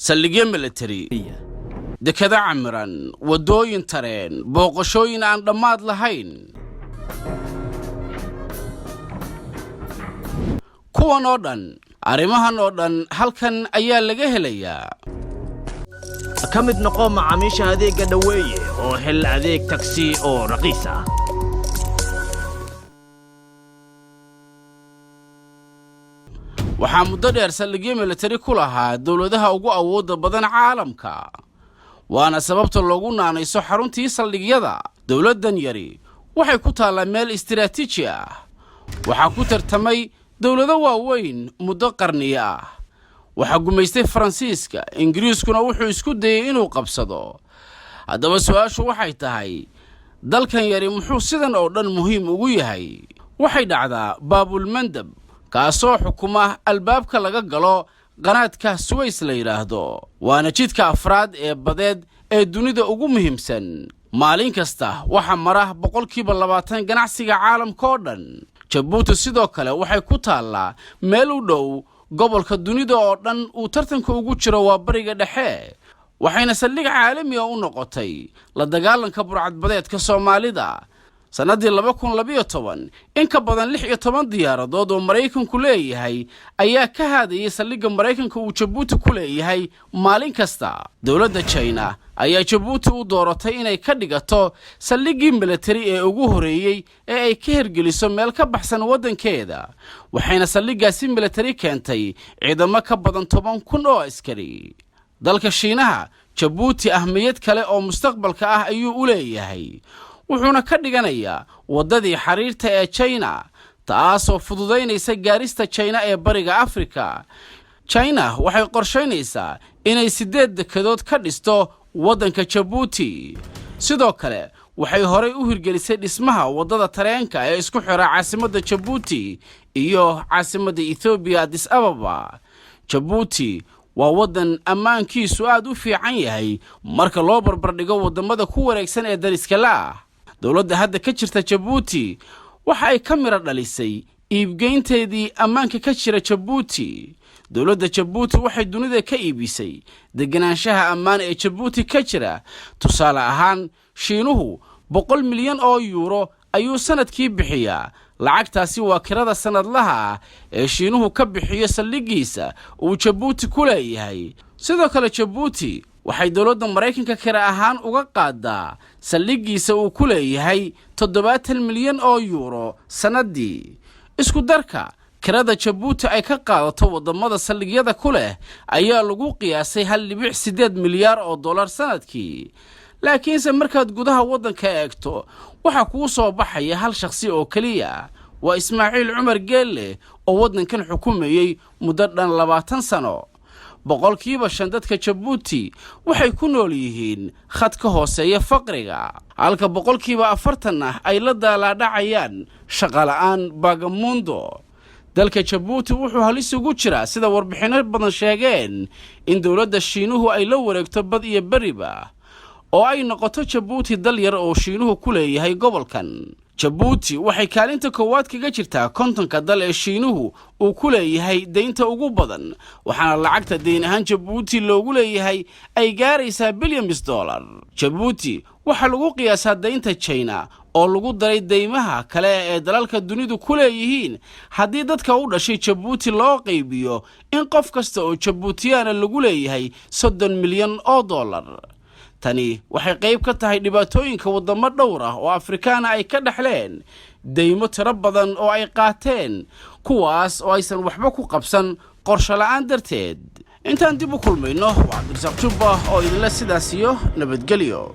saldhigyo military dekada camiran wadooyin tareen booqashooyin aan dhammaad lahayn kuwan oo dhan arrimahan oo dhan halkan ayaa laga helayaa ka mid noqo macaamiisha adeegga dhaweeye oo hel adeeg taksi oo raqiis ah waxaa muddo dheer saldhigyo military ku lahaa dawladaha ugu awoodda badan caalamka waana sababta loogu naanayso xaruntii saldhigyada dawladdan yari waxay ku taallaa meel istiraatiiji ah waxaa ku tartamay dawlado waaweyn muddo qarniyo ah waxaa gumaystay Faransiiska Ingiriiskuna wuxuu isku dayay inuu qabsado haddaba su'aashu waxay tahay dalkan yari muxuu sidan oo dhan muhiim ugu yahay waxay dhacdaa baabul mandab kaasoo xukuma albaabka laga galo qanaadka Suez la yiraahdo waana jidka afraad ee badeed ee dunida ugu muhiimsan maalin kasta waxa mara 20% ganacsiga caalamka oo dhan Djibouti sidoo kale waxay ku taallaa meel u dhow gobolka dunida oo dhan uu tartanka ugu jiro waa bariga dhexe waxayna saldhig caalami ah u noqotay la dagaalanka burcadbadeedka Soomaalida sanadii 2012 in ka badan 16 diyaaradood oo Mareykanku leeyahay ayaa ka haadayay saldhigga Mareykanka uu Djibouti ku leeyahay maalin kasta dawladda China ayaa Djibouti u dooratay inay ka dhigato saldhiggii military ee ugu horeeyay ee ay ka hirgeliso meel ka baxsan wadankeeda waxayna saldhiggaasi military keentay ciidamo ka badan 10,000 oo askari dalka Shiinaha Djibouti ahmiyad kale oo mustaqbalka ah ayuu u leeyahay wuxuuna ka dhiganayaa wadadii xiriirta ee China taasoo fududeynaysa gaarista China ee bariga Afrika China waxay qorsheynaysaa inay 8 dekedood ka dhisto wadanka Djibouti sidoo kale waxay horey u hirgelisay dhismaha wadada tareenka ee isku xira caasimadda Djibouti iyo caasimadda Ethiopia Addis Ababa Djibouti waa wadan ammaankiisu aad u fiican yahay marka loo barbar dhigo wadamada ku wareegsan ee dariska la dawladda hadda ka jirta Djibouti waxa ay ka mira dhalisay iibgeynteedii ammaanka ka jira Djibouti dawladda Djibouti waxay dunida ka iibisay deganaanshaha ammaan ee Djibouti ka jira tusaale ahaan Shiinuhu 100 milyan oo euro ayuu sanadkii bixiyaa lacagtaasi waa kirada sanadlaha ee Shiinuhu ka bixiyo saldhigiisa uu Djibouti ku leeyahay sidoo kale Djibouti waxay dawladda Mareykanka kira ahaan uga qaadaa saldhigiisa uu ku leeyahay 70 milyan oo euro sanadii isku darka kirada Djibouti ay ka qaadato wadamada saldhigyada ku leh ayaa lagu qiyaasay 1.8 milyan oo dollar sanadkii laakiinse markaad gudaha wadanka eegto waxa ku soo baxaya hal shakhsi oo kaliya waa Ismaaciil Cumar Geelle oo wadankan xukumayay muddo dhan 20 sano boqolkiiba 5 dadka Djibouti waxay ku nool yihiin khadka hooseeya faqriga halka boqolkiiba 40 ay la daaladhacayaan shaqo la'aan Bagamondo dalka Djibouti wuxuu halis ugu jiraa sida warbixino badan sheegeen in dawladda Shiinuhu ay la wareegto bad iyo bariba oo ay noqoto Djibouti dal yar oo Shiinuhu ku leeyahay gobolkan Djibouti waxay kaalinta koowaad kaga jirtaa kontonka dal ee Shiinuhu uu ku leeyahay deynta ugu badan waxaana lacagta deyn ahaan Djibouti loogu leeyahay ay gaaraysaa billions dollar Djibouti waxa lagu qiyaasaa deynta China oo lagu daray deymaha kale ee dalalka dunidu ku leeyihiin haddii dadka u dhashay Djibouti loo qaybiyo in qof kasta oo Djiboutiana lagu leeyahay 30 milyan oo dollar tani waxay qayb ka tahay dhibaatooyinka wadamo dhowr ah oo Afrikaana ay ka dhaxleen deymo tiro badan oo ay qaateen kuwaas oo aysan waxba ku qabsan qorshe la'aan darteed intaan dib u kulmayno waa Cabdirasaaq Jubba oo idinla sidaas iyo nabadgelyo